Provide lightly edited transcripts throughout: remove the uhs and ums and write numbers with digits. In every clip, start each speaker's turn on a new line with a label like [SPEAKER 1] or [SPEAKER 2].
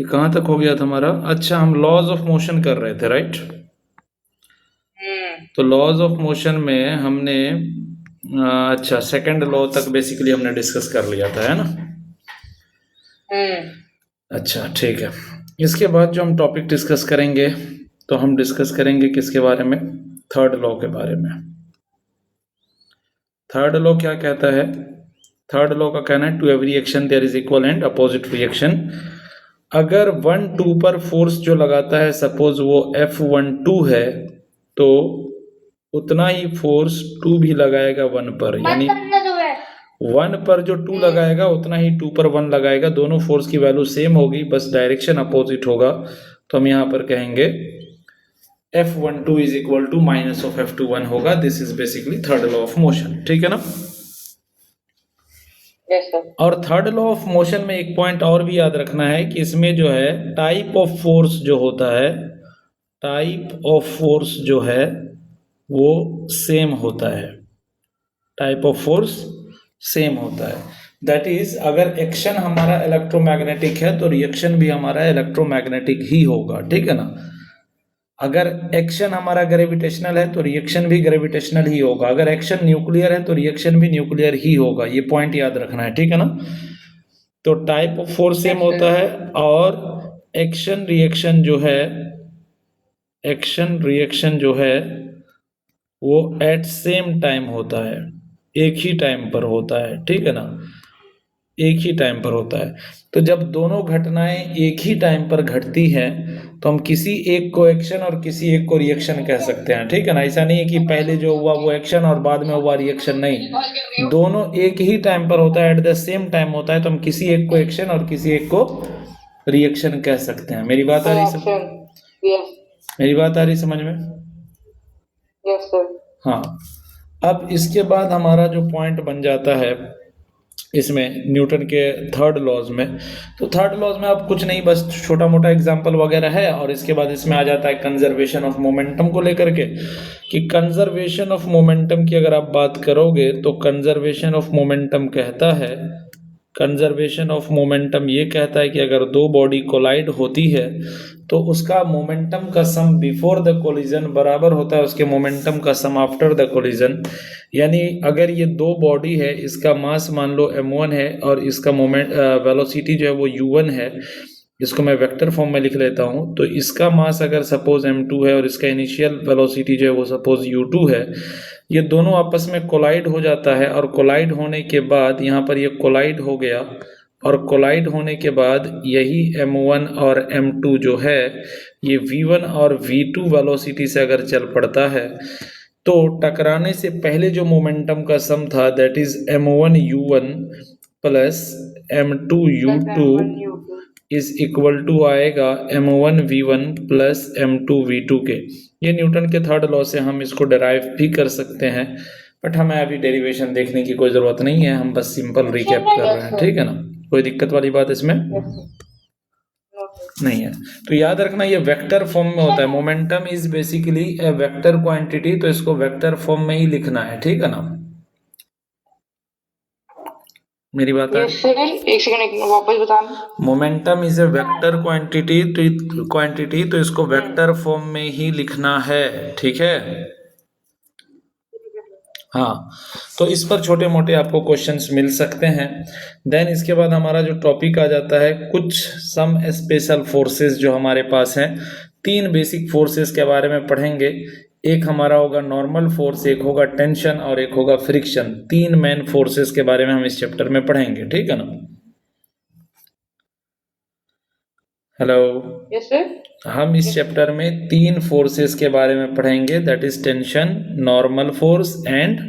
[SPEAKER 1] ये कहाँ तक हो गया था हमारा? अच्छा, हम लॉज ऑफ मोशन कर रहे थे, राइट? तो लॉज ऑफ मोशन में हमने अच्छा सेकंड लॉ तक बेसिकली हमने डिस्कस कर लिया था, है ना? अच्छा ठीक है। इसके बाद जो हम टॉपिक डिस्कस करेंगे, तो हम डिस्कस करेंगे किसके बारे में? थर्ड लॉ के बारे में। थर्ड लॉ क्या कहता है? थर्ड लॉ का कहना है to every action there is equal and opposite reaction. अगर 1 2 पर फोर्स जो लगाता है, सपोज वो F12 है, तो उतना ही फोर्स 2 भी लगाएगा 1 पर, यानी 1 पर जो 2 लगाएगा उतना ही 2 पर 1 लगाएगा। दोनों फोर्स की वैल्यू सेम होगी, बस डायरेक्शन अपोजिट होगा। तो हम यहाँ पर कहेंगे F12 is equal to minus of F21 होगा। This is basically third law of motion, ठीक है ना? और थर्ड लॉ ऑफ मोशन में एक पॉइंट और भी याद रखना है कि इसमें जो है टाइप ऑफ फोर्स जो होता है, टाइप ऑफ फोर्स जो है वो सेम होता है। टाइप ऑफ फोर्स सेम होता है। दैट इज, अगर एक्शन हमारा इलेक्ट्रोमैग्नेटिक है तो रिएक्शन भी हमारा इलेक्ट्रोमैग्नेटिक ही होगा, ठीक है ना? अगर एक्शन हमारा ग्रेविटेशनल है तो रिएक्शन भी ग्रेविटेशनल ही होगा। अगर एक्शन न्यूक्लियर है तो रिएक्शन भी न्यूक्लियर ही होगा। ये पॉइंट याद रखना है, ठीक है ना? तो टाइप ऑफ फोर्स सेम होता है, और एक्शन रिएक्शन जो है, एक्शन रिएक्शन जो है वो एट सेम टाइम होता है, एक ही टाइम पर होता है, ठीक है ना? एक ही टाइम पर होता है। तो जब दोनों घटनाएं एक ही टाइम पर घटती हैं तो हम किसी एक को एक्शन और किसी एक को रिएक्शन कह सकते हैं, ठीक है ना? ऐसा नहीं है कि पहले जो हुआ वो एक्शन और बाद में हुआ रिएक्शन, नहीं, दोनों एक ही टाइम पर होता है, एट द सेम टाइम होता है। तो हम किसी एक को एक्शन और किसी एक को रिएक्शन कह सकते हैं। मेरी बात आ रही मेरी बात आ रही समझ में?
[SPEAKER 2] Yes sir.
[SPEAKER 1] हाँ। अब इसके बाद हमारा जो पॉइंट बन जाता है इसमें न्यूटन के थर्ड लॉज में, तो थर्ड लॉज में अब कुछ नहीं, बस छोटा मोटा एग्जांपल वगैरह है। और इसके बाद इसमें आ जाता है कंजर्वेशन ऑफ मोमेंटम को लेकर के, कि कंजर्वेशन ऑफ मोमेंटम की अगर आप बात करोगे तो कंजर्वेशन ऑफ मोमेंटम कहता है, कंजर्वेशन ऑफ मोमेंटम ये कहता है कि अगर दो बॉडी कोलाइड होती है तो उसका मोमेंटम का सम बिफोर द कोलिजन बराबर होता है उसके मोमेंटम का सम आफ्टर द कोलिजन। यानी अगर ये दो बॉडी है, इसका मास मान लो m1 है और इसका मोमेंट वेलोसिटी जो है वो u1 है, इसको मैं वेक्टर फॉर्म में लिख लेता हूँ। तो इसका मास अगर सपोज m2 है और इसका इनिशियल वेलोसिटी जो है वो सपोज u2 है, ये दोनों आपस में कोलाइड हो जाता है। और कोलाइड होने के बाद यहाँ पर ये कोलाइड हो गया, और कोलाइड होने के बाद यही m1 और m2 जो है ये v1 और v2 वेलोसिटी से अगर चल पड़ता है तो टकराने से पहले जो मोमेंटम का सम था that is m1 u1 plus m2 u2 is equal to आएगा m1 v1 plus m2 v2 के। ये न्यूटन के थर्ड लॉ से हम इसको डिराइव भी कर सकते हैं, बट हमें अभी डेरिवेशन देखने की कोई ज़रूरत नहीं है, हम बस सिंपल रिकैप कर रहे हैं, ठीक है ना? कोई दिक्कत वाली बात इसमें नहीं है। तो याद रखना ये वेक्टर फॉर्म में होता है। Momentum is basically A vector quantity, तो इसको वेक्टर फॉर्म में ही लिखना है, ठीक है ना? मेरी बात है?
[SPEAKER 2] एक सेकंड वापस बताना।
[SPEAKER 1] Momentum is a vector quantity, तो इसको वेक्टर फॉर्म में ही लिखना है, ठीक है? हाँ, तो इस पर छोटे मोटे आपको क्वेश्चंस मिल सकते हैं। देन इसके बाद हमारा जो टॉपिक आ जाता है कुछ सम स्पेशल फोर्सेस जो हमारे पास हैं। 3 बेसिक फोर्सेस के बारे में पढ़ेंगे। एक हमारा होगा नॉर्मल फोर्स, एक होगा टेंशन और एक होगा फ्रिक्शन। 3 मेन फोर्सेस के बारे में हम इस चैप्टर में पढ़ेंगे, ठीक है ना? हेलो।
[SPEAKER 2] Yes sir.
[SPEAKER 1] हम इस चैप्टर में 3 फोर्सेस के बारे में पढ़ेंगे, that is tension, normal force and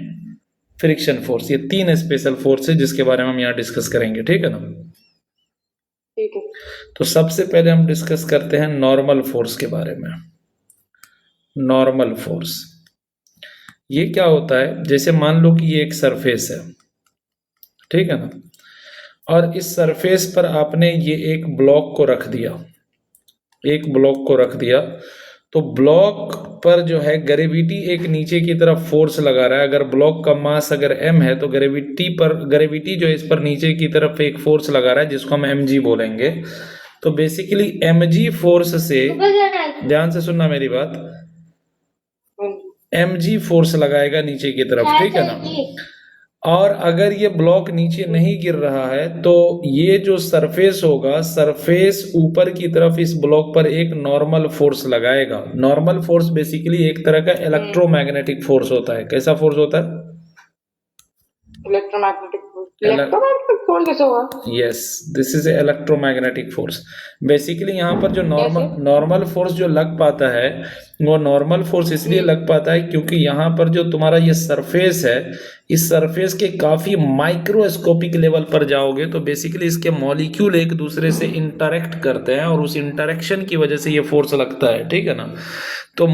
[SPEAKER 1] friction force. ये 3 स्पेशल फोर्स है जिसके बारे में हम यहाँ डिस्कस करेंगे, ठीक है ना?
[SPEAKER 2] ठीक है।
[SPEAKER 1] तो सबसे पहले हम डिस्कस करते हैं नॉर्मल फोर्स के बारे में। नॉर्मल फोर्स ये क्या होता है? जैसे मान लो कि ये एक सरफेस है, ठीक है ना? और इस सरफेस पर आपने ये एक ब्लॉक को रख दिया, एक ब्लॉक को रख दिया, तो ब्लॉक पर जो है ग्रेविटी एक नीचे की तरफ फोर्स लगा रहा है। अगर ब्लॉक का मास अगर m है तो ग्रेविटी जो है इस पर नीचे की तरफ एक फोर्स लगा रहा है जिसको हम mg बोलेंगे। तो बेसिकली mg फोर्स से, ध्यान से सुनना मेरी बात, mg फोर्स लगाएगा नीचे की तरफ, ठीक है ना। और अगर ये ब्लॉक नीचे नहीं गिर रहा है तो ये जो सरफेस होगा, सरफेस ऊपर की तरफ इस ब्लॉक पर एक नॉर्मल फोर्स लगाएगा। नॉर्मल फोर्स बेसिकली एक तरह का इलेक्ट्रोमैग्नेटिक फोर्स होता है। कैसा फोर्स होता है?
[SPEAKER 2] इलेक्ट्रोमैग्नेटिक फोर्स कैसे होगा?
[SPEAKER 1] Yes, this is electromagnetic force. Basically यहाँ पर जो नॉर्मल फोर्स जो लग पाता है, वो नॉर्मल फोर्स इसलिए लग पाता है क्योंकि यहाँ पर जो तुम्हारा ये सरफेस है, इस सरफेस के काफी माइक्रोस्कोपिक लेवल पर जाओगे तो बेसिकली इसके मॉलिक्यूल एक दूसरे से इंटरेक्ट करते हैं और उस इंटरेक्शन की वजह से ये फोर्स लगता है, ठीक है ना। तो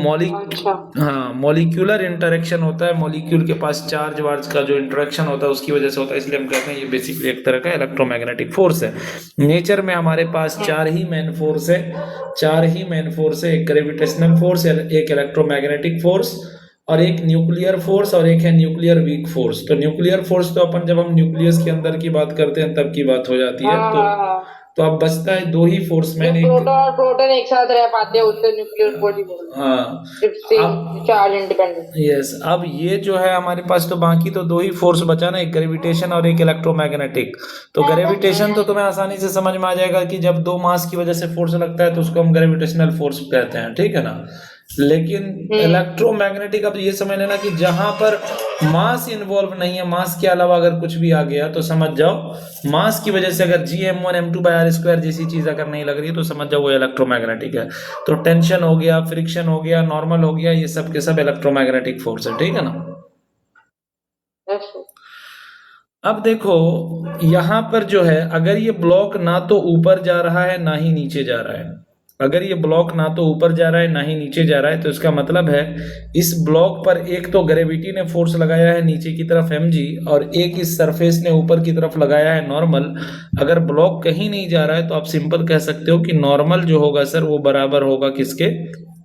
[SPEAKER 1] मॉलिक्यूलर इंटरेक्शन होता है, मॉलिक्यूल के पास चार्ज वार्ज का जो इंटरेक्शन होता है उसकी वजह से होता है, इसलिए हम कहते हैं ये बेसिकली एक तरह का इलेक्ट्रोमैग्नेटिक फोर्स है। नेचर में हमारे पास चार ही मेन फोर्स है, एक ग्रेविटेशनल फोर्स, एक इलेक्ट्रोमैग्नेटिक फोर्स और एक न्यूक्लियर फोर्स और एक है न्यूक्लियर वीक फोर्स। तो न्यूक्लियर फोर्स तो अपन जब हम न्यूक्लियस के अंदर की बात करते हैं तब की बात हो जाती है। तो अब बचता है दो ही फोर्स में,
[SPEAKER 2] प्रोटॉन और प्रोटॉन एक साथ रह पाते हैं, उससे न्यूक्लियर फोर्स ही बोलते हैं।
[SPEAKER 1] हाँ,
[SPEAKER 2] चार्ज इंडिपेंडेंट।
[SPEAKER 1] यस, अब ये जो है हमारे पास तो बाकी तो दो ही फोर्स बचा ना, एक ग्रेविटेशन और एक इलेक्ट्रोमैग्नेटिक। तो ग्रेविटेशन तो तुम्हें आसानी से समझ में आ जाएगा कि जब दो मास की वजह से फोर्स लगता है तो उसको हम ग्रेविटेशनल फोर्स कहते हैं, ठीक है ना। लेकिन इलेक्ट्रोमैग्नेटिक, अब ये समझ लेना कि जहां पर मास इन्वॉल्व नहीं है, मास के अलावा अगर कुछ भी आ गया तो समझ जाओ मास की वजह से अगर Gm1 m2/r² जैसी चीज अगर नहीं लग रही है तो समझ जाओ वो इलेक्ट्रोमैग्नेटिक है। तो टेंशन हो गया, फ्रिक्शन हो गया, नॉर्मल हो गया, ये सब के सब इलेक्ट्रोमैग्नेटिक फोर्स है, ठीक है ना। अब देखो यहां पर जो है, अगर ये ब्लॉक ना तो ऊपर जा रहा है ना ही नीचे जा रहा है, अगर ये ब्लॉक ना तो ऊपर जा रहा है ना ही नीचे जा रहा है तो इसका मतलब है इस ब्लॉक पर एक तो ग्रेविटी ने फोर्स लगाया है नीचे की तरफ mg और एक इस सरफेस ने ऊपर की तरफ लगाया है नॉर्मल। अगर ब्लॉक कहीं नहीं जा रहा है तो आप सिंपल कह सकते हो कि नॉर्मल जो होगा सर वो बराबर होगा किसके?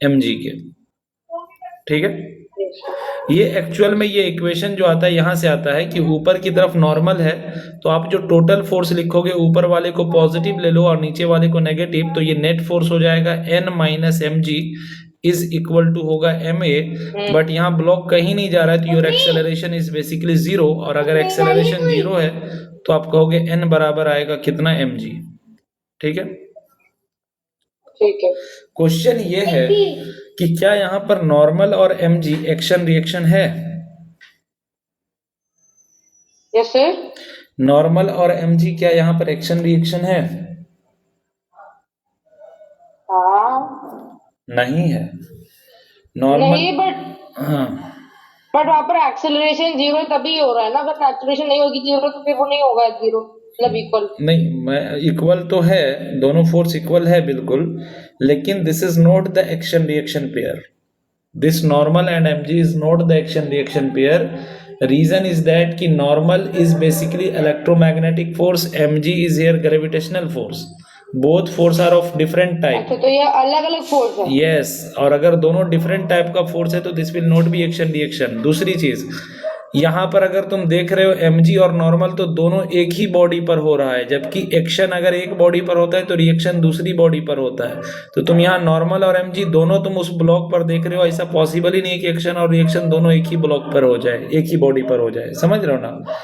[SPEAKER 1] mg के, ठीक है। ये एक्चुअल में ये इक्वेशन जो आता है यहाँ से आता है कि ऊपर की तरफ नॉर्मल है तो आप जो टोटल फोर्स लिखोगे ऊपर वाले को पॉजिटिव ले लो और नीचे वाले को नेगेटिव, तो ये नेट फोर्स हो जाएगा n - mg is equal to होगा ma। बट यहाँ ब्लॉक कहीं नहीं जा रहा है तो योर एक्सेलरेशन इज बेसिकली 0, और अगर एक्सेलरेशन 0 है तो आप कहोगे n बराबर आएगा कितना? mg, ठीक है। क्वेश्चन ये है कि क्या यहाँ पर नॉर्मल और mg एक्शन रिएक्शन है?
[SPEAKER 2] Yes sir.
[SPEAKER 1] नॉर्मल और mg क्या यहाँ पर एक्शन रिएक्शन है? नहीं है नॉर्मल,
[SPEAKER 2] नहीं, बट वहां पर एक्सेलरेशन 0 तभी हो रहा है ना, अगर एक्सेलरेशन नहीं होगी 0 तो फिर वो नहीं होगा 0, मतलब इक्वल
[SPEAKER 1] नहीं। मैं इक्वल तो है, दोनों फोर्स इक्वल है बिल्कुल, लेकिन this is not the action reaction pair. This normal and mg is not the action reaction pair. Reason is that कि normal is basically electromagnetic force, mg is here gravitational force. Both force are of different type.
[SPEAKER 2] अच्छा, तो ये अलग अलग force है।
[SPEAKER 1] Yes, और अगर दोनों डिफरेंट टाइप का फोर्स है तो this will not be action reaction. दूसरी चीज, यहाँ पर अगर तुम देख रहे हो mg और नॉर्मल तो दोनों एक ही बॉडी पर हो रहा है, जबकि एक्शन अगर एक बॉडी पर होता है तो रिएक्शन दूसरी बॉडी पर होता है। तो तुम यहाँ नॉर्मल और mg दोनों तुम उस ब्लॉक पर देख रहे हो, ऐसा पॉसिबल ही नहीं कि एक्शन और रिएक्शन दोनों एक ही ब्लॉक पर हो जाए, एक ही बॉडी पर हो जाए, समझ रहे हो ना।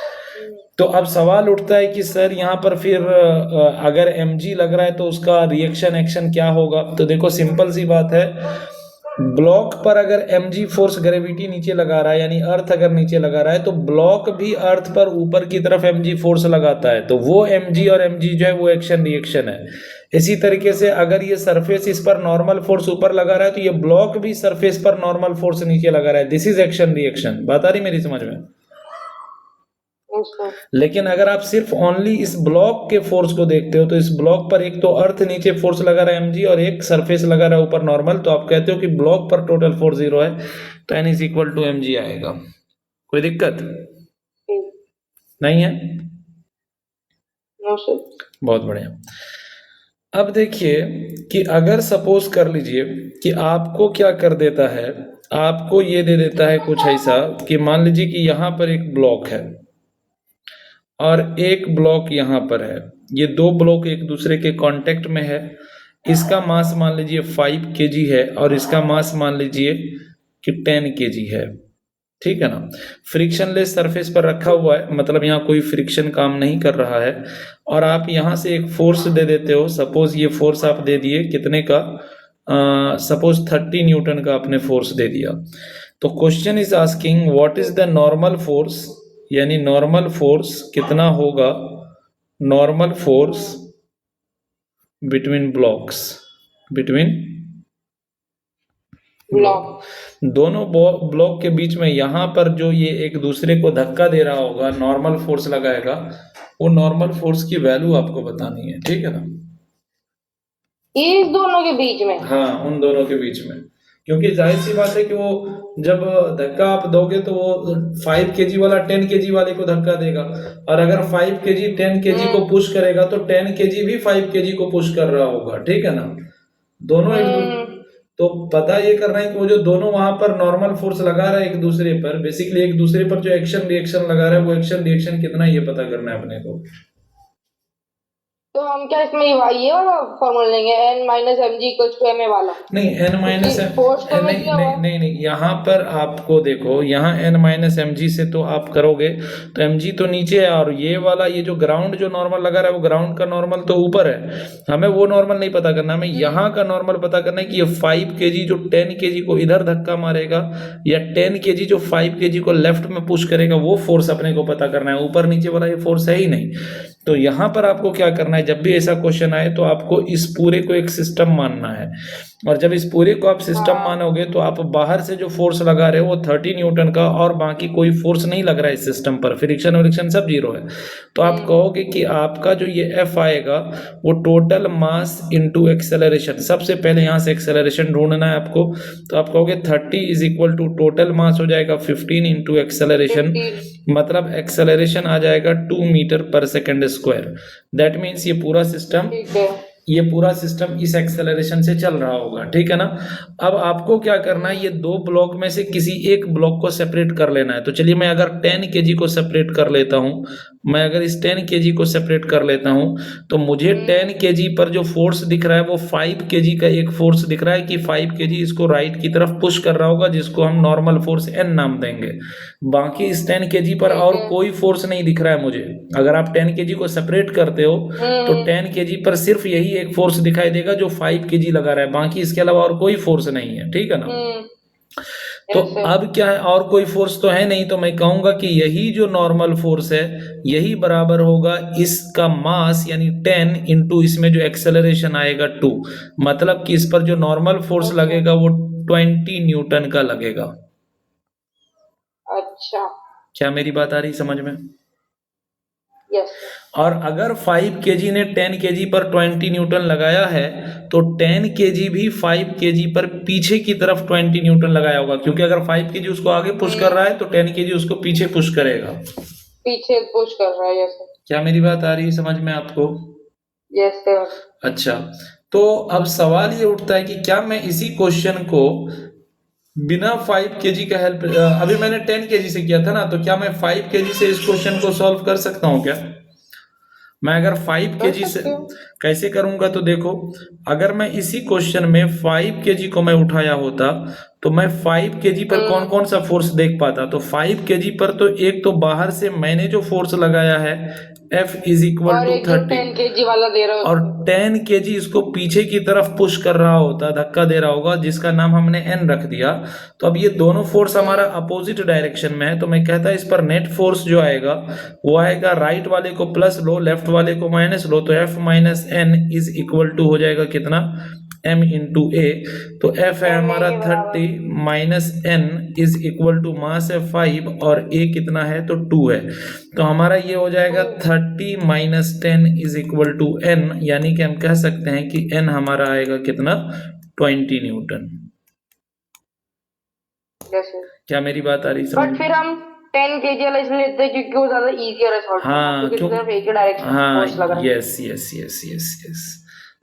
[SPEAKER 1] तो अब सवाल उठता है कि सर यहाँ पर फिर अगर mg लग रहा है तो उसका रिएक्शन एक्शन क्या होगा? तो देखो सिंपल सी बात है, ब्लॉक पर अगर mg फोर्स ग्रेविटी नीचे लगा रहा है, यानी अर्थ अगर नीचे लगा रहा है, तो ब्लॉक भी अर्थ पर ऊपर की तरफ mg फोर्स लगाता है, तो वो mg और mg जो है वो एक्शन रिएक्शन है। इसी तरीके से अगर ये सरफेस इस पर नॉर्मल फोर्स ऊपर लगा रहा है तो ये ब्लॉक भी सरफेस पर नॉर्मल फोर्स नीचे लगा रहा है। This is action reaction. बात आ रही मेरी समझ में? लेकिन अगर आप सिर्फ ओनली इस ब्लॉक के फोर्स को देखते हो तो इस ब्लॉक पर एक तो अर्थ नीचे फोर्स लगा रहा है mg और एक सरफेस लगा रहा है ऊपर नॉर्मल, तो आप कहते हो कि ब्लॉक पर टोटल फोर्स 0 है, तो n is equal to mg आएगा। कोई दिक्कत नहीं है? बहुत बढ़िया। अब देखिए कि अगर सपोज कर लीजिए कि आपको क्या कर देता है, आपको ये दे देता है कुछ ऐसा कि मान लीजिए कि यहाँ पर एक ब्लॉक है और एक ब्लॉक यहाँ पर है, ये दो ब्लॉक एक दूसरे के कांटेक्ट में है, इसका मास मान लीजिए 5 kg है और इसका मास मान लीजिए कि 10 kg है, ठीक है ना। फ्रिक्शनलेस सरफेस पर रखा हुआ है, मतलब यहाँ कोई फ्रिक्शन काम नहीं कर रहा है, और आप यहाँ से एक फोर्स दे देते हो। सपोज ये फोर्स आप दे दिए कितने का, सपोज 30 न्यूटन का आपने फोर्स दे दिया। तो question is asking what is the normal force, यानी नॉर्मल फोर्स कितना होगा, normal force between blocks, between
[SPEAKER 2] block,
[SPEAKER 1] दोनों ब्लॉक के बीच में यहाँ पर जो ये एक दूसरे को धक्का दे रहा होगा, नॉर्मल फोर्स लगाएगा, वो नॉर्मल फोर्स की वैल्यू आपको बतानी है, ठीक है ना।
[SPEAKER 2] इस दोनों के बीच में,
[SPEAKER 1] हाँ, उन दोनों के बीच में, क्योंकि जाहिर सी बात है कि वो जब धक्का आप दोगे तो वो 5 kg वाला 10 kg वाले को धक्का देगा, और अगर 5 kg 10 kg को पुश करेगा तो 10 kg भी 5 kg को पुश कर रहा होगा, ठीक है ना। दोनों तो पता ये करना है कि वो जो दोनों वहां पर नॉर्मल फोर्स लगा रहा है एक दूसरे पर, बेसिकली एक दूसरे पर जो एक्शन रिएक्शन लगा रहा है वो एक्शन रिएक्शन कितना, ये पता करना है अपने को।
[SPEAKER 2] तो हम क्या इसमें ये वाला फॉर्मूला लेंगे, n minus M G equals to M A वाला?
[SPEAKER 1] नहीं, n माइनस नहीं, यहाँ पर आपको देखो, यहाँ n माइनस एम जी से तो आप करोगे तो एम जी तो नीचे है, और ये वाला ये जो ग्राउंड जो नॉर्मल लगा रहा है वो ग्राउंड का नॉर्मल तो ऊपर है, हमें वो नॉर्मल नहीं पता करना, हमें यहाँ का नॉर्मल पता करना है कि ये 5 kg जो 10 kg को इधर धक्का मारेगा, या 10 kg जो 5 kg को लेफ्ट में पुश करेगा, वो फोर्स अपने को पता करना है। ऊपर नीचे वाला ये फोर्स है ही नहीं। तो यहाँ पर आपको क्या करना है, जब भी ऐसा क्वेश्चन आए तो आपको इस पूरे को एक सिस्टम मानना है, और जब इस पूरे को आप सिस्टम मानोगे तो आप बाहर से जो फोर्स लगा रहे हो वो 30 न्यूटन का, और बाकी कोई फोर्स नहीं लग रहा है इस सिस्टम पर, फ्रिक्शन वरिक्शन सब जीरो है। तो आप कहोगे कि आपका जो ये F आएगा वो टोटल मास इंटू एक्सेलरेशन, सबसे पहले यहाँ से एक्सेलरेशन ढूंढना है आपको, तो आप कहोगे 30 is equal to total mass हो जाएगा 15 इंटू एक्सेलरेशन, मतलब एक्सेलरेशन आ जाएगा 2 मीटर पर सेकेंड स्क्वायर। दैट मीन्स ये पूरा सिस्टम इस एक्सेलरेशन से चल रहा होगा, ठीक है ना। अब आपको क्या करना है, ये दो ब्लॉक में से किसी एक ब्लॉक को सेपरेट कर लेना है। तो चलिए मैं अगर 10 kg को सेपरेट कर लेता हूँ, मैं अगर इस 10 kg को सेपरेट कर लेता हूँ, तो मुझे 10 kg पर जो फोर्स दिख रहा है वो 5 kg का एक फोर्स दिख रहा है कि 5 kg इसको राइट की तरफ पुश कर रहा होगा, जिसको हम नॉर्मल फोर्स n नाम देंगे। बाकी इस 10 kg पर और कोई फोर्स नहीं दिख रहा है मुझे। अगर आप 10 kg को सेपरेट करते हो तो 10 kg पर सिर्फ यही एक फोर्स दिखाई देगा जो 5 kg लगा रहा है, बाकी इसके अलावा और कोई फोर्स नहीं है, ठीक है ना। तो अब क्या है, और कोई फोर्स तो है नहीं, तो मैं कहूंगा कि यही जो नॉर्मल फोर्स है यही बराबर होगा इसका मास, यानी 10 इंटू इसमें जो एक्सेलरेशन आएगा 2, मतलब कि इस पर जो नॉर्मल फोर्स लगेगा वो 20 न्यूटन का लगेगा।
[SPEAKER 2] अच्छा,
[SPEAKER 1] क्या मेरी बात आ रही समझ में?
[SPEAKER 2] यस।
[SPEAKER 1] और अगर 5 kg ने 10 kg पर 20 न्यूटन लगाया है तो 10 kg भी 5 kg पर पीछे की तरफ 20 न्यूटन लगाया होगा, क्योंकि अगर 5 kg उसको आगे पुश कर रहा है तो 10 kg उसको पीछे पुश करेगा,
[SPEAKER 2] पीछे पुश कर रहा है। यस।
[SPEAKER 1] क्या मेरी बात आ रही है समझ में आपको?
[SPEAKER 2] Yes sir.
[SPEAKER 1] अच्छा, तो अब सवाल ये उठता है कि क्या मैं इसी क्वेश्चन को बिना 5 kg का हेल्प, अभी मैंने 10 kg से किया था ना, तो क्या मैं 5 kg से इस क्वेश्चन को सॉल्व कर सकता हूँ क्या? मैं अगर 5 kg से कैसे करूंगा, तो देखो, अगर मैं इसी क्वेश्चन में 5 kg को मैं उठाया होता तो मैं 5 kg पर कौन कौन सा फोर्स देख पाता। तो 5 kg पर तो एक तो बाहर से मैंने जो फोर्स लगाया है F is equal to 30,
[SPEAKER 2] 10 kg वाला दे रहा
[SPEAKER 1] और 10 kg इसको पीछे की तरफ पुश कर रहा होता, धक्का दे रहा होगा, जिसका नाम हमने n रख दिया। तो अब ये दोनों फोर्स हमारा अपोजिट डायरेक्शन में है, तो मैं कहता इस पर नेट फोर्स जो आएगा वो आएगा, राइट वाले को प्लस लो, लेफ्ट वाले को माइनस लो, तो F minus n is equal to हो जाएगा कितना, m इंटू a। तो F है हमारा 30 minus n is equal to mass है 5 और a कितना है तो 2 है। तो हमारा ये हो जाएगा 30 minus 10 is equal to n, यानी कि हम कह सकते हैं कि n हमारा आएगा कितना, 20 न्यूटन। क्या मेरी बात आ रही है?
[SPEAKER 2] बट फिर हम 10 kg वाला इसलिए लेते हैं क्योंकि वो ज्यादा इजी है सॉल्व,
[SPEAKER 1] हाँ,
[SPEAKER 2] क्योंकि सिर्फ एक ही डायरेक्शन फोर्स लग रहा है।
[SPEAKER 1] Yes yes yes yes yes.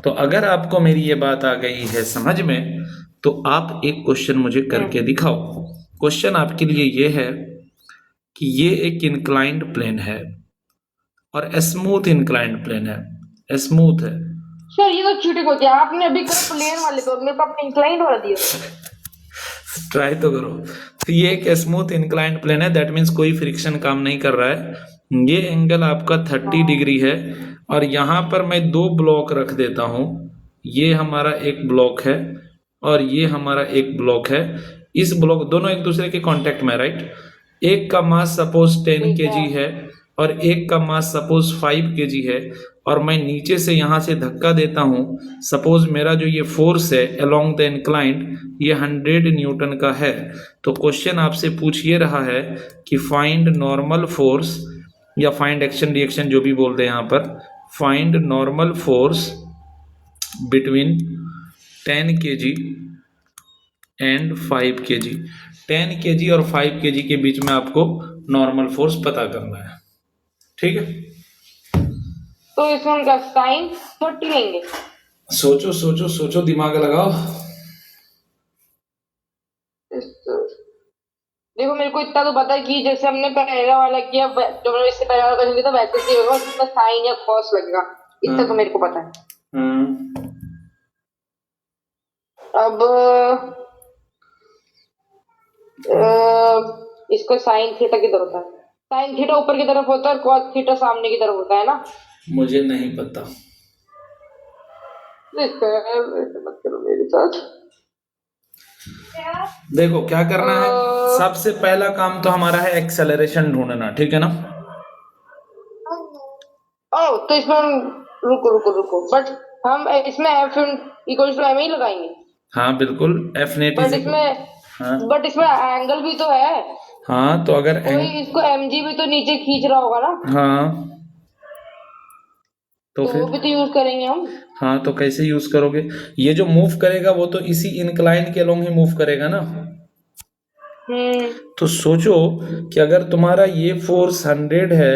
[SPEAKER 1] तो अगर आपको मेरी ये बात आ गई है समझ में, तो आप एक क्वेश्चन मुझे करके दिखाओ। क्वेश्चन आपके लिए ये है कि ये एक इंक्लाइंड प्लेन है और स्मूथ इंक्लाइंड प्लेन है, स्मूथ है।
[SPEAKER 2] सर ये तो चीटिंग होती है, आपने अभी कल प्लेन वाले को मेरे को आपने इंक्लाइंड वाला दिया।
[SPEAKER 1] ट्राई तो करो। तो ये एक स्मूथ इंक्लाइंड प्लेन है, दैट मीन्स कोई फ्रिक्शन काम नहीं कर रहा है। ये एंगल आपका 30 डिग्री है और यहाँ पर मैं 2 ब्लॉक रख देता हूँ। ये हमारा एक ब्लॉक है और ये हमारा एक ब्लॉक है। इस ब्लॉक दोनों एक दूसरे के कांटेक्ट में, राइट। एक का मास सपोज 10 kg है और एक का मास सपोज 5 kg है और मैं नीचे से यहाँ से धक्का देता हूँ। सपोज मेरा जो ये फोर्स है अलोंग द इंक्लाइंड ये 100 न्यूटन का है। तो क्वेश्चन आपसे पूछ ये रहा है कि फाइंड नॉर्मल फोर्स या फाइंड एक्शन रिएक्शन जो भी बोलते हैं यहाँ पर, find normal force between 10 kg and 5 kg। 10 kg और 5 kg के बीच में आपको नॉर्मल फोर्स पता करना है, ठीक है।
[SPEAKER 2] तो इसमें उनका साइन 30 लेंगे।
[SPEAKER 1] सोचो सोचो सोचो, दिमाग लगाओ।
[SPEAKER 2] देखो मेरे को इतना तो पता है कि जैसे हमने पहला वाला किया, जो मैंने इससे पहला वाला क्वेश्चन किया था वैसे ही होगा, उसमें साइन या कॉस लगेगा, इतना तो मेरे को पता है। अब इसको साइन थीटा किधर होता है? साइन थीटा ऊपर की तरफ होता है और कॉस थीटा सामने की तरफ होता है ना।
[SPEAKER 1] मुझे नहीं पता।
[SPEAKER 2] मत करो मेरे साथ।
[SPEAKER 1] देखो क्या करना है, सबसे पहला काम तो हमारा है एक्सेलरेशन ढूंढना, ठीक है ना।
[SPEAKER 2] ओ तो इसमें हम रुको बट हम इसमें एफ इक्वल टू एम ही लगाएंगे।
[SPEAKER 1] हाँ बिल्कुल, एफ नेट
[SPEAKER 2] बट इसमें बट इसमें एंगल भी तो है।
[SPEAKER 1] हाँ तो अगर
[SPEAKER 2] इसको एम जी भी तो नीचे खींच रहा होगा ना।
[SPEAKER 1] हाँ तो फिर
[SPEAKER 2] वो भी तो यूज करेंगे हम।
[SPEAKER 1] हाँ तो कैसे यूज करोगे? ये जो मूव करेगा वो तो इसी इंक्लाइन के अलोंग ही मूव करेगा ना। तो सोचो कि अगर तुम्हारा ये फोर्स 100 है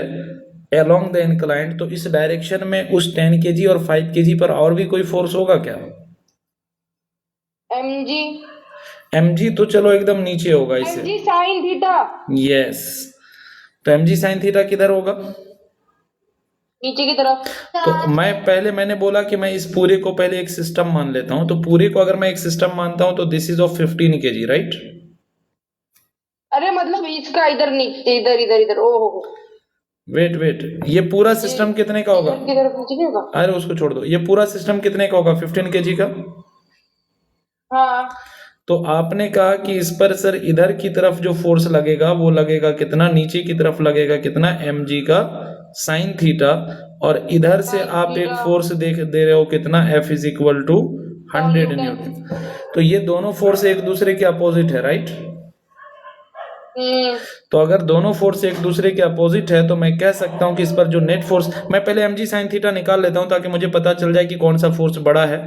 [SPEAKER 1] अलोंग द इंक्लाइन, तो इस डायरेक्शन में उस 10 kg और 5 kg पर और भी कोई फोर्स होगा क्या? एम जी तो चलो एकदम नीचे होगा इससे।
[SPEAKER 2] mg sin theta.
[SPEAKER 1] यस, तो एम जी साइन थीटा किधर होगा?
[SPEAKER 2] नीचे की तरफ।
[SPEAKER 1] तो मैंने बोला कि मैं इस पूरे को पहले एक सिस्टम मान लेता हूं। तो पूरे को अगर मैं एक सिस्टम मानता हूं तो this is of 15 kg, right.
[SPEAKER 2] अरे मतलब इसका इधर नीचे, इधर इधर इधर। ओहो
[SPEAKER 1] वेट, ये पूरा सिस्टम कितने का होगा?
[SPEAKER 2] किधर नीचे नहीं होगा?
[SPEAKER 1] अरे उसको छोड़ दो, ये पूरा सिस्टम कितने का होगा? 15 kg का।
[SPEAKER 2] हाँ
[SPEAKER 1] तो आपने कहा कि इस पर सर इधर की तरफ जो फोर्स लगेगा वो लगेगा कितना, नीचे की तरफ लगेगा कितना, mg का साइन थीटा, और इधर से आप एक फोर्स दे रहे हो कितना, F is equal to 100 newton. तो ये दोनों फोर्स एक दूसरे के अपोजिट है, राइट। तो अगर दोनों फोर्स एक दूसरे के अपोजिट है तो मैं कह सकता हूं कि इस पर जो नेट फोर्स, मैं पहले mg साइन थीटा निकाल लेता हूं ताकि मुझे पता चल जाए कि कौन सा फोर्स बड़ा है।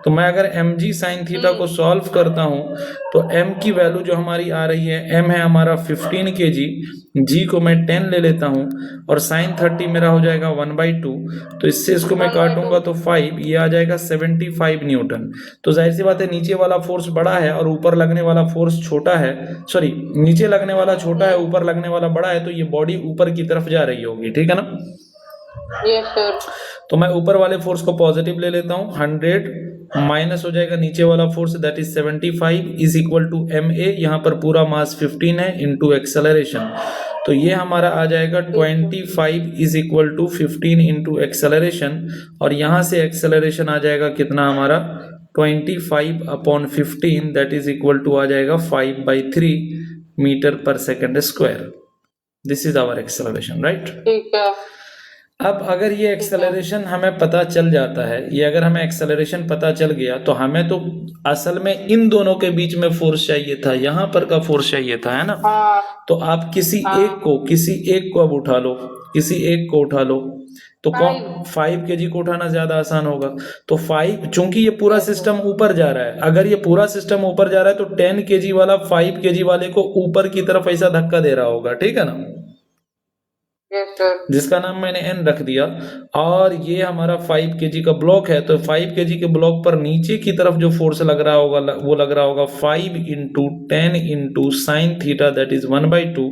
[SPEAKER 1] तो मैं अगर mg साइन थीटा को सॉल्व करता हूं तो m की वैल्यू जो हमारी आ रही है, m है हमारा 15 kg, g को मैं 10 ले लेता हूं और साइन 30 मेरा हो जाएगा 1/2। तो इससे इसको मैं काटूंगा तो 5, ये आ जाएगा 75 न्यूटन। तो जाहिर सी बात है नीचे वाला फोर्स बड़ा है और ऊपर लगने वाला फोर्स छोटा है, सॉरी नीचे लगने वाला छोटा है, ऊपर लगने वाला बड़ा है, तो ये बॉडी ऊपर की तरफ जा रही होगी, ठीक है ना।
[SPEAKER 2] Yes sir.
[SPEAKER 1] तो मैं ऊपर वाले फोर्स को पॉजिटिव ले लेता हूं, 100 माइनस हो जाएगा नीचे वाला force that is 75 is equal to ma, यहाँ पर पूरा मास 15 है, इनटू एक्सेलरेशन। तो ये हमारा आ जाएगा 25 is equal to 15 into acceleration, और यहाँ से एक्सेलरेशन आ जाएगा कितना हमारा 25 upon 15 that is equal to आ जाएगा 5/3 मीटर पर second square. This is our acceleration, right.
[SPEAKER 2] ठीक है।
[SPEAKER 1] अब अगर ये एक्सेलरेशन हमें पता चल जाता है, ये अगर हमें एक्सेलरेशन पता चल गया तो हमें तो असल में इन दोनों के बीच में फोर्स चाहिए था, यहाँ पर का फोर्स चाहिए था, है ना। तो आप किसी एक को अब उठा लो, किसी एक को उठा लो, तो कौन 5 kg को उठाना ज्यादा आसान होगा। तो 5, चूंकि ये पूरा सिस्टम ऊपर जा रहा है, अगर ये पूरा सिस्टम ऊपर जा रहा है तो 10 kg वाला 5 kg वाले को ऊपर की तरफ ऐसा धक्का दे रहा होगा, ठीक है ना।
[SPEAKER 2] Yes sir.
[SPEAKER 1] जिसका नाम मैंने n रख दिया, और ये हमारा 5 kg का ब्लॉक है, तो 5 kg के ब्लॉक पर नीचे की तरफ जो फोर्स लग रहा होगा वो लग रहा होगा 5 into 10 into sine theta, that is 1/2।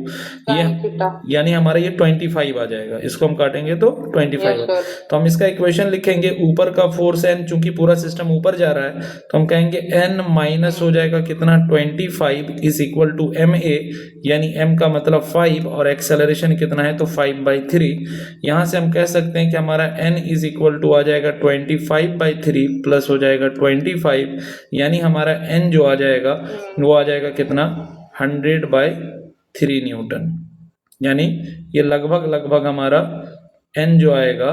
[SPEAKER 1] ये
[SPEAKER 2] साइन थीटा।
[SPEAKER 1] यानी हमारा ये 25 आ जाएगा, इसको हम काटेंगे तो 25।
[SPEAKER 2] Yes sir.
[SPEAKER 1] तो हम इसका इक्वेशन लिखेंगे, ऊपर का फोर्स n, चूंकि पूरा सिस्टम ऊपर जा रहा है तो हम कहेंगे n माइनस हो जाएगा कितना, 25 इज इक्वल टू ma, यानी m का मतलब 5 और एक्सेलरेशन कितना है तो 5/3। यहाँ से हम कह सकते हैं कि हमारा n इज इक्वल टू आ जाएगा 25/3 प्लस हो जाएगा 25, यानी हमारा n जो आ जाएगा वो आ जाएगा कितना, 100/3 न्यूटन। यानी ये लगभग हमारा n जो आएगा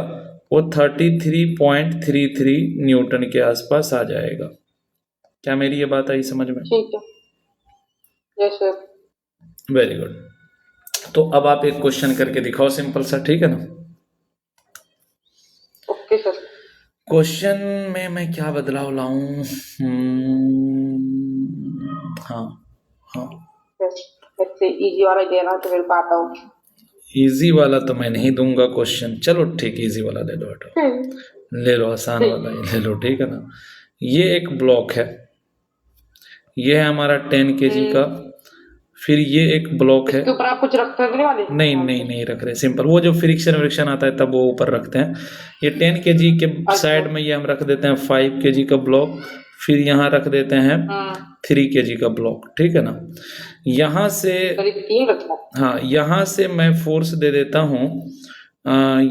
[SPEAKER 1] वो 33.33 न्यूटन के आसपास आ जाएगा। क्या मेरी ये बात आई समझ में?
[SPEAKER 2] ठीक है। Yes sir.
[SPEAKER 1] Very good. तो अब आप एक क्वेश्चन करके दिखाओ सिंपल सा, ठीक है ना?
[SPEAKER 2] Okay sir.
[SPEAKER 1] क्वेश्चन में मैं क्या बदलाव लाऊं? हाँ हाँ,
[SPEAKER 2] ऐसे इजी वाला देना तो मेरे को आता हो।
[SPEAKER 1] इजी वाला तो मैं नहीं दूंगा क्वेश्चन, चलो ठीक, इजी वाला ले लो, हटो, ले लो, आसान वाला ही ले लो, ठीक है ना? ये एक ब्लॉक है, ये है हमारा 10 kg का, फिर ये एक ब्लॉक है,
[SPEAKER 2] इसके ऊपर आप कुछ रखते हैं वाले?
[SPEAKER 1] नहीं रख रहे, सिंपल वो जो फ्रिक्शन आता है तब वो ऊपर रखते हैं। ये 10 kg के साइड में ये हम रख देते हैं 5 kg का ब्लॉक, फिर यहाँ रख देते हैं 3 kg का ब्लॉक, ठीक है ना? यहाँ से, हाँ, यहाँ से मैं फोर्स दे देता हूँ,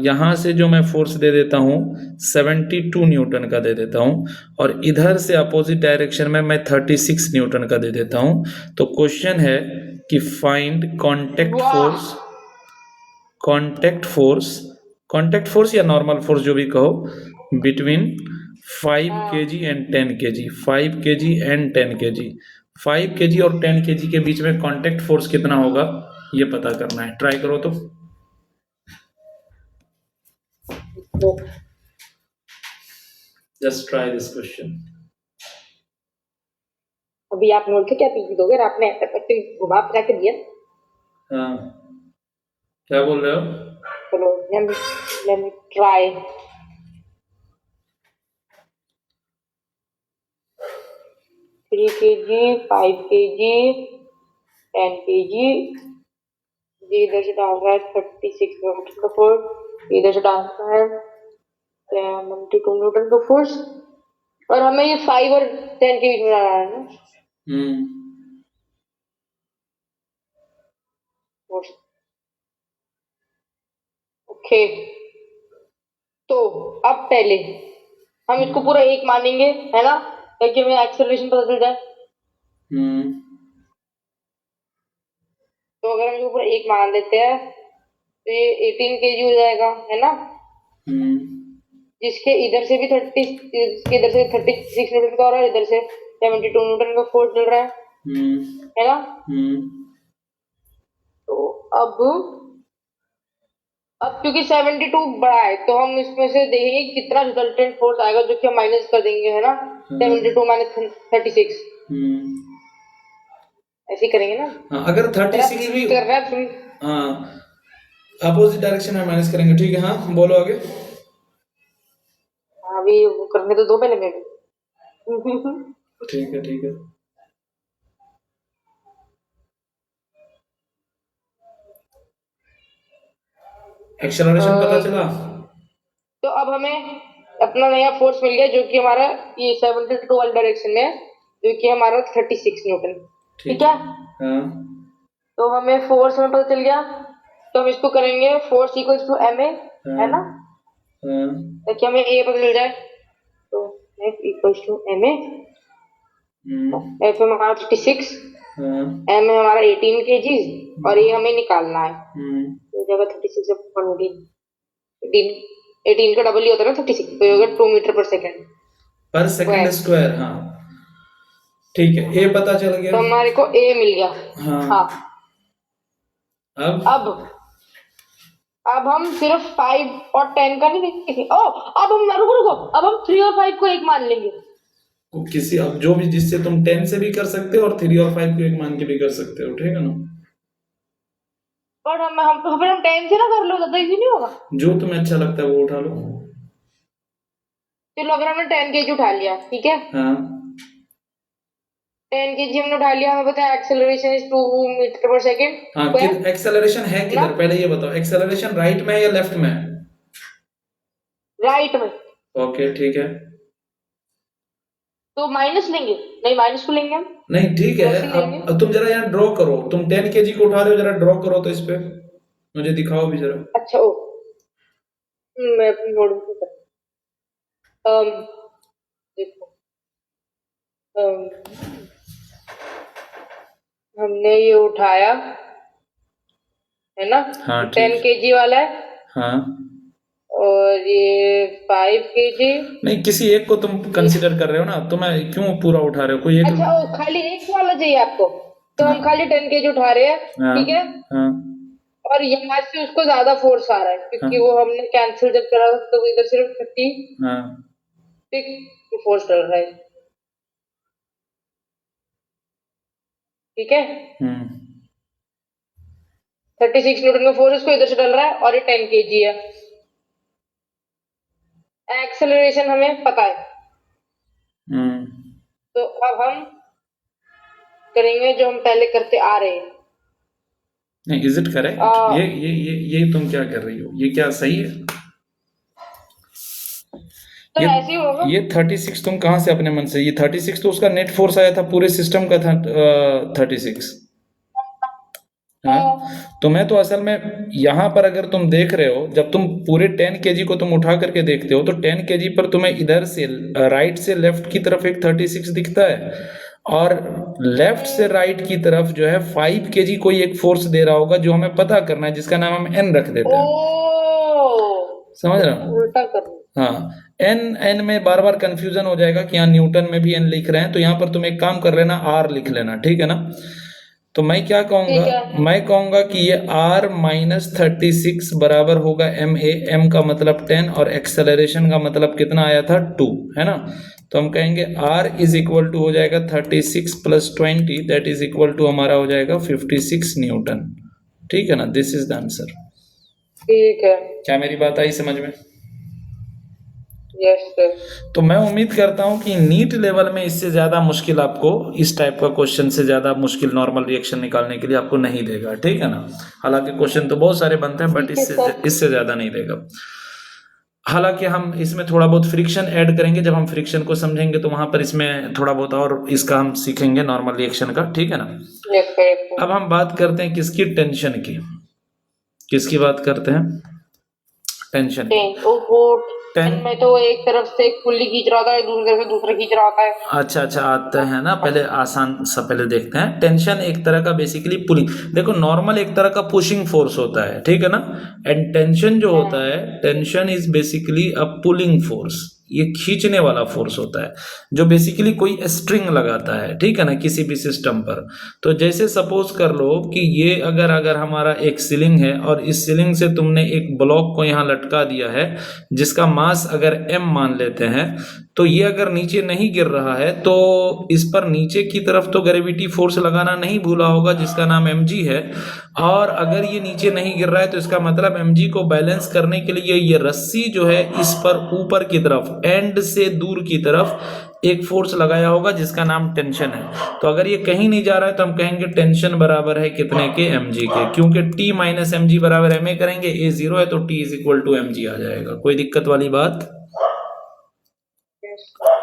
[SPEAKER 1] यहाँ से जो मैं फोर्स दे देता हूँ 72 न्यूटन का दे देता हूँ, और इधर से अपोजिट डायरेक्शन में मैं 36 न्यूटन का दे देता हूँ। तो क्वेश्चन है कि फाइंड कॉन्टेक्ट फोर्स या नॉर्मल फोर्स जो भी कहो, between 5 kg and 10 kg, 5 kg and 10 kg, 5 kg और 10 kg के बीच में कॉन्टेक्ट फोर्स कितना होगा ये पता करना है। ट्राई करो तो। Just try this question.
[SPEAKER 2] अभी आप नोट के क्या पीछे दोगे? आपने ऐसे घुमा फिरा के दिया।
[SPEAKER 1] हाँ, क्या बोल रहे हो?
[SPEAKER 2] चलो, let me try. Three kg, 5 kg, 10 kg, ये इधर से डाल रहा है 36 न्यूटन का फोर्स, इधर से डाल रहा है 72 न्यूटन का फोर्स, और हमें ये 5 और 10 के बीच में डालना है ना? ओके, तो अब पहले हम इसको पूरा एक मानेंगे, है ना, ताकि हमें एक्सेलरेशन पता चल जाए। तो अगर हम इसको पूरा एक मान लेते हैं तो ये 18 kg हो जाएगा, है ना? जिसके इधर से भी 36 न्यूटन का हो रहा है, इधर से 72 न्यूटन का फोर्स चल रहा है ना? तो अब क्योंकि 72 बड़ा है तो हम इसमें से देखेंगे कितना रिजल्टेंट फोर्स आएगा, जो कि हम माइनस कर देंगे, है ना? 72 माइनस 36, ऐसे करेंगे ना?
[SPEAKER 1] अगर 36 भी
[SPEAKER 2] कर रहा है,
[SPEAKER 1] अपोजिट डायरेक्शन में माइनस करेंगे, ठीक है? हाँ, बोलो आगे।
[SPEAKER 2] अभी वो करने तो दो पहले मेरे।
[SPEAKER 1] ठीक है। एक्सेलरेशन पता चला?
[SPEAKER 2] तो अब हमें अपना नया फोर्स मिल गया, जो कि हमारा ये 72 वाली डायरेक्शन में, जो कि हमारा 36 न्यूटन, ठीक है?
[SPEAKER 1] हाँ। तो
[SPEAKER 2] हमें फोर्स में पता चल गया, तो हम इसको करेंगे फोर्स इक्वल्स टू ma, है ना? ताकि हमें a पता चल जाए, तो F equals to ma, F हमारा 36, m है हमारा 18 kg, और ये हमें निकालना है। तो जगह 36 18 का डबल ही होता है ना 36, तो ये होगा 2 मीटर पर सेकंड
[SPEAKER 1] स्क्वायर। हाँ, ठीक है, ए पता चल गया,
[SPEAKER 2] तो हमारे को ए मिल गया। हाँ। अब हम सिर्फ 5 और 10 का नहीं देखेंगे। अब हम रुको, अब हम 3 और 5 को एक मान लेंगे।
[SPEAKER 1] किसी, अब जो भी, जिससे तुम 10 से भी कर सकते हो और 3 और 5 को एक मान के भी कर सकते हो, ठीक है ना?
[SPEAKER 2] पर हम 10 से ना कर लो, ज्यादा इजी नहीं होगा?
[SPEAKER 1] जो तुम्हें अच्छा लगता है वो उठा लो।
[SPEAKER 2] चलो अगर हमने 10 केजी उठा लिया, ठीक है,
[SPEAKER 1] हाँ
[SPEAKER 2] 10 केजी हमने उठा लिया, हमें पता है एक्सेलरेशन इज 2 मीटर पर सेकेंड
[SPEAKER 1] हाँ,
[SPEAKER 2] स्क्वायर,
[SPEAKER 1] एक्सेलरेशन है
[SPEAKER 2] ना?
[SPEAKER 1] किधर पहले ये बताओ, एक्सेलरेशन राइट में है या लेफ्ट में है?
[SPEAKER 2] राइट में।
[SPEAKER 1] ओके ठीक है।
[SPEAKER 2] तो माइनस लेंगे? नहीं, माइनस को लेंगे हम,
[SPEAKER 1] नहीं ठीक है,
[SPEAKER 2] प्लस ही लेंगे।
[SPEAKER 1] अब तुम जरा यहाँ ड्रॉ करो, तुम 10 केजी को उठा रहे हो, जरा ड्रॉ करो तो इस पे मुझे दिखाओ भी जरा।
[SPEAKER 2] अच्छा ओ, मैं अपनी नोटबुक में करता हूँ। देखो, हमने ये उठाया है ना,
[SPEAKER 1] हाँ
[SPEAKER 2] 10
[SPEAKER 1] ठीक।
[SPEAKER 2] केजी वाला है,
[SPEAKER 1] हाँ
[SPEAKER 2] और ये 5 केजी।
[SPEAKER 1] नहीं, किसी एक को तुम कंसिडर कर रहे हो ना, तुम्हें क्यों पूरा उठा रहे हो, कोई एक।
[SPEAKER 2] अच्छा ओ, खाली एक वाला चाहिए आपको? तो हम
[SPEAKER 1] हाँ
[SPEAKER 2] खाली 10 केजी उठा रहे हैं,
[SPEAKER 1] हाँ
[SPEAKER 2] ठीक है,
[SPEAKER 1] हाँ
[SPEAKER 2] और यहाँ से उसको ज्यादा फोर्स आ रहा है
[SPEAKER 1] हाँ
[SPEAKER 2] क्योंकि वो हमने कैंसिल जब करा तो इधर सिर्फ 36
[SPEAKER 1] हाँ
[SPEAKER 2] फोर्स डल रहा है, ठीक है।
[SPEAKER 1] हम्म
[SPEAKER 2] 36 न्यूटन का फोर्स इसको इधर से डल रहा है और ये 10 केजी है। एक्सेलरेशन हमें पता है,
[SPEAKER 1] हम्म
[SPEAKER 2] तो अब हम करेंगे जो हम पहले करते आ रहे हैं।
[SPEAKER 1] नहीं, इज इट करेक्ट? ये तुम क्या कर रही हो, ये क्या सही है?
[SPEAKER 2] तो
[SPEAKER 1] ये
[SPEAKER 2] ऐसे ही होगा।
[SPEAKER 1] ये 36 तुम कहाँ से अपने मन से, ये 36 तो उसका नेट फोर्स आया था, पूरे सिस्टम का था 36। हाँ, तो मैं तो असल में यहाँ पर अगर तुम देख रहे हो, जब तुम पूरे 10 केजी को तुम उठा करके देखते हो तो 10 केजी पर तुम्हें इधर से राइट से लेफ्ट की तरफ एक 36 दिखता है, और लेफ्ट से राइट की तरफ जो है 5 केजी कोई एक फोर्स दे रहा होगा, जो हमें पता करना है, जिसका नाम हम एन रख देते हैं।
[SPEAKER 2] ओ,
[SPEAKER 1] समझ रहे हो?
[SPEAKER 2] उल्टा कर।
[SPEAKER 1] हाँ, एन एन में बार बार कंफ्यूजन हो जाएगा कि यहाँ न्यूटन में भी एन लिख रहे हैं, तो यहाँ पर तुम एक काम कर लेना, आर लिख लेना, ठीक है ना? तो मैं क्या कहूंगा,
[SPEAKER 2] ठीक है।
[SPEAKER 1] मैं कहूंगा कि ये r माइनस 36 बराबर होगा एम ए, एम का मतलब 10 और एक्सेलरेशन का मतलब कितना आया था 2, है ना? तो हम कहेंगे r इज इक्वल टू हो जाएगा 36 plus 20, that is equal to हमारा हो जाएगा 56 न्यूटन, ठीक है ना? This is the answer.
[SPEAKER 2] ठीक है,
[SPEAKER 1] क्या मेरी बात आई समझ में?
[SPEAKER 2] Yes sir.
[SPEAKER 1] तो मैं उम्मीद करता हूं कि नीट लेवल में इससे ज़्यादा मुश्किल आपको, इस टाइप का क्वेश्चन से ज़्यादा मुश्किल नॉर्मल रिएक्शन निकालने के लिए आपको नहीं देगा, ठीक है ना? हालांकि क्वेश्चन तो बहुत सारे बनते हैं, बट
[SPEAKER 2] ठीक है
[SPEAKER 1] इससे
[SPEAKER 2] सर।
[SPEAKER 1] इससे ज़्यादा नहीं देगा। हालांकि हम इसमें थोड़ा बहुत फ्रिक्शन ऐड करेंगे, जब हम फ्रिक्शन को समझेंगे तो वहां पर इसमें थोड़ा बहुत और इसका हम सीखेंगे नॉर्मल रिएक्शन का, ठीक है ना?
[SPEAKER 2] Yes sir.
[SPEAKER 1] अब हम बात करते हैं किसकी, टेंशन की। किसकी बात करते हैं? टेंशन की।
[SPEAKER 2] 10, ओहो, 10 में तो एक तरफ से एक पुल्ली खींच रहा होता है, दूसरी तरफ से दूसरा खींच रहा होता है।
[SPEAKER 1] अच्छा अच्छा, आते हैं ना, पहले आसान सा पहले देखते हैं। टेंशन एक तरह का बेसिकली पुलिंग, देखो नॉर्मल एक तरह का पुशिंग फोर्स होता है, ठीक है ना? एंड टेंशन जो होता है, tension is basically a pulling force, ये खींचने वाला फोर्स होता है, जो बेसिकली कोई स्ट्रिंग लगाता है, ठीक है ना, किसी भी सिस्टम पर। तो जैसे सपोज कर लो कि ये अगर अगर हमारा एक सीलिंग है और इस सीलिंग से तुमने एक ब्लॉक को यहाँ लटका दिया है, जिसका मास अगर m मान लेते हैं, तो ये अगर नीचे नहीं गिर रहा है तो इस पर नीचे की तरफ तो ग्रेविटी फोर्स लगाना नहीं भूला होगा, जिसका नाम mg है। और अगर ये नीचे नहीं गिर रहा है तो इसका मतलब mg को बैलेंस करने के लिए ये रस्सी जो है इस पर ऊपर की तरफ, एंड से दूर की तरफ एक फोर्स लगाया होगा, जिसका नाम टेंशन है। तो अगर ये कहीं नहीं जा रहा है तो हम कहेंगे टेंशन बराबर है कितने के, mg के, क्योंकि t माइनस एम जी बराबर ma करेंगे, a 0 है तो t is equal to mg आ जाएगा। कोई दिक्कत वाली बात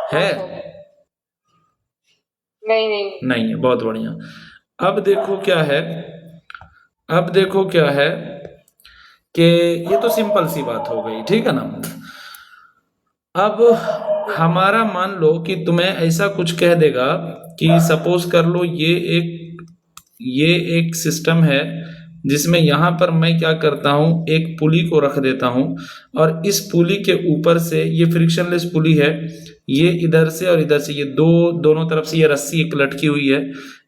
[SPEAKER 1] है?
[SPEAKER 2] नहीं नहीं
[SPEAKER 1] नहीं है, बहुत बढ़िया। अब देखो क्या है, अब देखो क्या है कि ये तो सिंपल सी बात हो गई, ठीक है ना? अब हमारा मान लो कि तुम्हें ऐसा कुछ कह देगा कि सपोज कर लो ये एक सिस्टम है, जिसमें यहाँ पर मैं क्या करता हूँ, एक पुली को रख देता हूँ, और इस पुली के ऊपर से, ये फ्रिक्शनलेस पुली है, ये इधर से और इधर से, ये दोनों तरफ से ये रस्सी एक लटकी हुई है,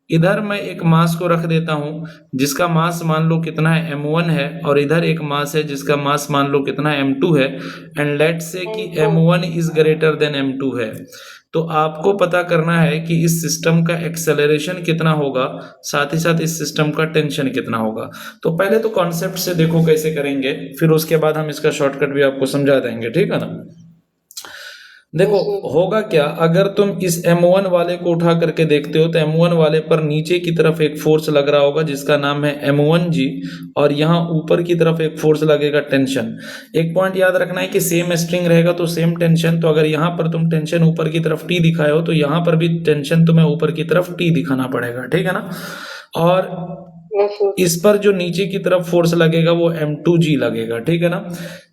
[SPEAKER 1] इधर मैं एक मास को रख देता हूं जिसका मास मान लो कितना है m1 है, और इधर एक मास है जिसका मास मान लो कितना m2 है, एंड लेट्स से कि m1 is greater than m2 है। तो आपको पता करना है कि इस सिस्टम का एक्सेलरेशन कितना होगा, साथ ही साथ इस सिस्टम का टेंशन कितना होगा। तो पहले तो कॉन्सेप्ट से देखो कैसे करेंगे, फिर उसके बाद हम इसका शॉर्टकट भी आपको समझा देंगे, ठीक है ना। देखो होगा क्या, अगर तुम इस M1 वाले को उठा करके देखते हो तो M1 वाले पर नीचे की तरफ एक फोर्स लग रहा होगा जिसका नाम है M1G, और यहाँ ऊपर की तरफ एक फोर्स लगेगा टेंशन। एक पॉइंट याद रखना है कि सेम स्ट्रिंग रहेगा तो सेम टेंशन, तो अगर यहाँ पर तुम टेंशन ऊपर की तरफ T दिखाए हो तो यहाँ पर भी टेंशन तुम्हें ऊपर की तरफ T दिखाना पड़ेगा, ठीक है ना। और इस पर जो नीचे की तरफ फोर्स लगेगा वो M2G लगेगा, ठीक है ना।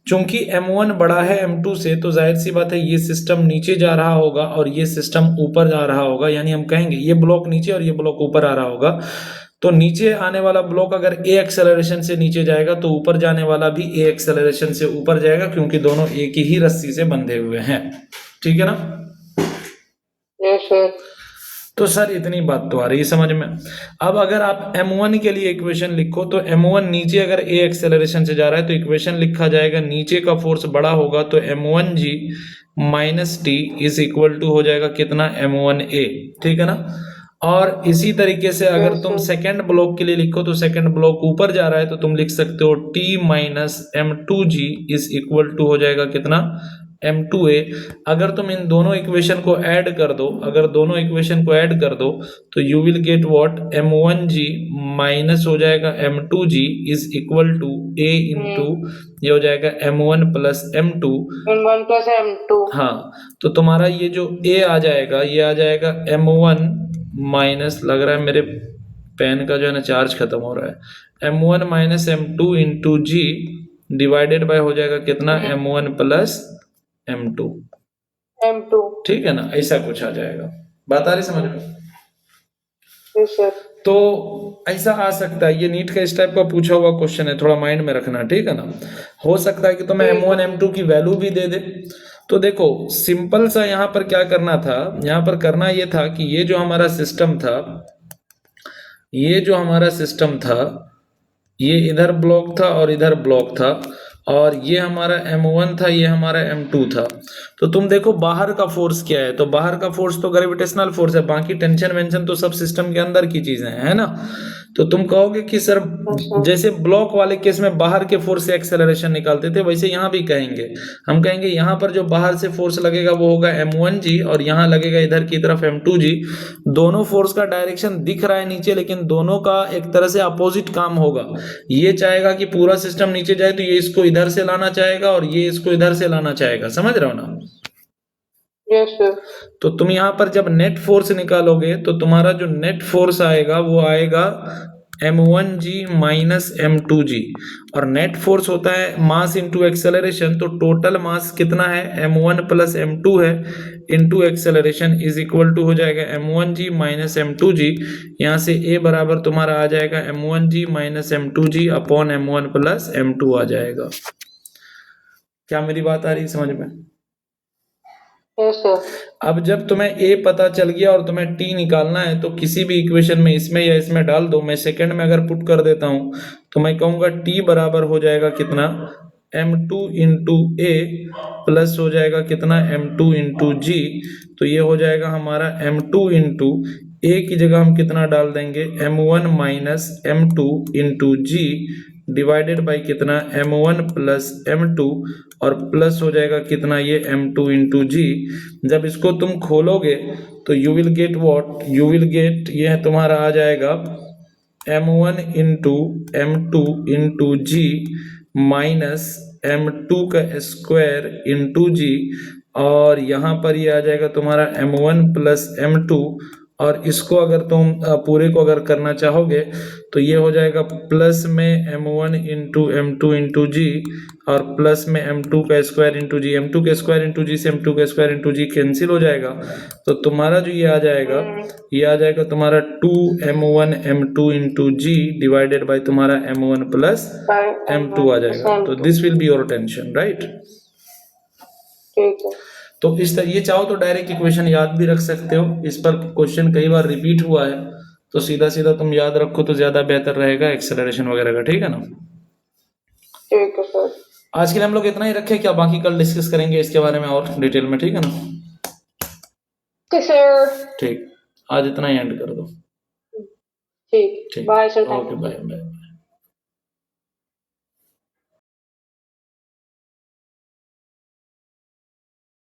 [SPEAKER 1] चूंकि M1 बड़ा है M2 से, तो जाहिर सी बात है ये सिस्टम नीचे जा रहा होगा और ये सिस्टम ऊपर जा रहा होगा, यानी हम कहेंगे ये ब्लॉक नीचे और ये ब्लॉक ऊपर आ रहा होगा। तो नीचे आने वाला ब्लॉक अगर a एक्सेलरेशन से नीचे जाएगा तो ऊपर जाने वाला भी a एक्सेलरेशन से ऊपर जाएगा, क्योंकि दोनों एक ही रस्सी से बंधे हुए हैं, ठीक है ना।
[SPEAKER 2] Yes sir.
[SPEAKER 1] तो सर इतनी बात तो आ रही है समझ में। अब अगर आप M1 के लिए इक्वेशन लिखो तो M1 नीचे अगर a एक्सेलरेशन से जा रहा है तो इक्वेशन लिखा जाएगा, नीचे का फोर्स बड़ा होगा तो M1G minus T is equal to हो जाएगा कितना, M1A, ठीक है ना। और इसी तरीके से अगर तुम सेकेंड ब्लॉक के लिए लिखो तो सेकेंड ब्लॉक ऊपर जा रहा है तो तुम लिख सकते हो T minus M2G is equal to हो जाएगा कितना, M2A। अगर तुम इन दोनों इक्वेशन को ऐड कर दो, अगर दोनों इक्वेशन को ऐड कर दो तो you will get what, M1G minus हो जाएगा M2G is equal to A into ये हो जाएगा M1 plus M2।
[SPEAKER 2] M1 plus M2।
[SPEAKER 1] हाँ, तो तुम्हारा ये जो A आ जाएगा ये आ जाएगा M1 माइनस, लग रहा है मेरे पेन का जो है ना चार्ज खत्म हो रहा है, M1 minus M2 into G divided by हो जाएगा कितना, M1 प्लस M2, ठीक है ना। ऐसा कुछ आ जाएगा, बात आ रही समझ में।
[SPEAKER 2] Yes sir.
[SPEAKER 1] तो ऐसा आ सकता है, ये नीट का इस टाइप का पूछा हुआ क्वेश्चन है, थोड़ा माइंड में रखना, ठीक है ना। हो सकता है कि तुम्हें M1 M2 की वैल्यू भी दे दे। तो देखो सिंपल सा यहाँ पर क्या करना था, यहाँ पर करना ये था कि ये जो हमारा सिस्टम था, ये जो हमारा सिस्टम था, ये इधर ब्लॉक था और इधर ब्लॉक था, और ये हमारा M1 था, ये हमारा M2 था। तो तुम देखो बाहर का फोर्स क्या है, तो बाहर का फोर्स तो ग्रेविटेशनल फोर्स है, बाकी टेंशन वेंशन तो सब सिस्टम के अंदर की चीजें हैं, है ना। तो तुम कहोगे कि सर जैसे ब्लॉक वाले केस में बाहर के फोर्स से एक्सेलरेशन निकालते थे, वैसे यहाँ भी कहेंगे, हम कहेंगे यहाँ पर जो बाहर से फोर्स लगेगा वो होगा M1G और यहाँ लगेगा इधर की तरफ M2G। दोनों फोर्स का डायरेक्शन दिख रहा है नीचे, लेकिन दोनों का एक तरह से अपोजिट काम होगा। ये चाहेगा कि पूरा सिस्टम नीचे जाए तो ये इसको इधर से लाना चाहेगा और ये इसको इधर से लाना चाहेगा, समझ रहे हो ना।
[SPEAKER 2] Yes sir.
[SPEAKER 1] तो तुम यहाँ पर जब नेट फोर्स निकालोगे तो तुम्हारा जो नेट फोर्स आएगा वो आएगा M1G माइनस M2G, और नेट फोर्स होता है मास इंटू एक्सेलरेशन, तो टोटल मास कितना है, M1 प्लस M2 है into acceleration is equal to हो जाएगा M1G माइनस M2G। यहाँ से A बराबर तुम्हारा आ जाएगा M1G minus M2G upon M1 plus M2 आ जाएगा। क्या मेरी बात आ रही समझ में।
[SPEAKER 2] Yes sir.
[SPEAKER 1] अब जब तुम्हें A पता चल गया और तुम्हें T निकालना है तो किसी भी इक्वेशन में इसमें या इसमें डाल दो। मैं सेकंड में अगर पुट कर देता हूं तो मैं कहूंगा T बराबर हो जाएगा कितना, M2 इंटू A प्लस हो जाएगा कितना, M2 इंटू G। तो ये हो जाएगा हमारा M2 इंटू A की जगह हम कितना डाल देंगे, M1 minus M2 into G divided by कितना, M1 प्लस M2 और प्लस हो जाएगा कितना, ये M2 इंटू G। जब इसको तुम खोलोगे तो you will get what, you will gate ये तुम्हारा आ जाएगा M1 into M2 into G minus M2 का स्क्वायर इंटू G, और यहाँ पर ये आ जाएगा तुम्हारा M1 प्लस M2, और इसको अगर तुम पूरे को अगर करना चाहोगे तो ये हो जाएगा प्लस में M1 into M2 into G और प्लस में M2 का स्क्वायर इंटू G। M2 का स्क्वायर इंटू G से M2 का स्क्वायर इंटू G कैंसिल हो जाएगा, तो तुम्हारा जो ये आ जाएगा, ये आ जाएगा तुम्हारा 2M1 M2 into G divided by तुम्हारा M1 प्लस M2 आ जाएगा। तो this will be your tension, right.
[SPEAKER 2] ठीक है।
[SPEAKER 1] तो इस तरह ये चाहो तो डायरेक्ट इक्वेशन याद भी रख सकते हो, इस पर क्वेश्चन कई बार रिपीट हुआ है तो सीधा सीधा तुम याद रखो तो ज्यादा बेहतर रहेगा एक्सेलरेशन वगैरह का, ठीक है ना।
[SPEAKER 2] ठीक है सर।
[SPEAKER 1] आज के लिए हम लोग इतना ही रखें क्या, बाकी कल डिस्कस करेंगे इसके बारे में और डिटेल में, ठीक है ना।
[SPEAKER 2] Okay sir.
[SPEAKER 1] ठीक, आज इतना ही एंड कर दो।
[SPEAKER 2] ठीक,
[SPEAKER 1] ठीक,
[SPEAKER 2] bye sir, thank
[SPEAKER 1] okay,
[SPEAKER 2] you.
[SPEAKER 1] Bye bye.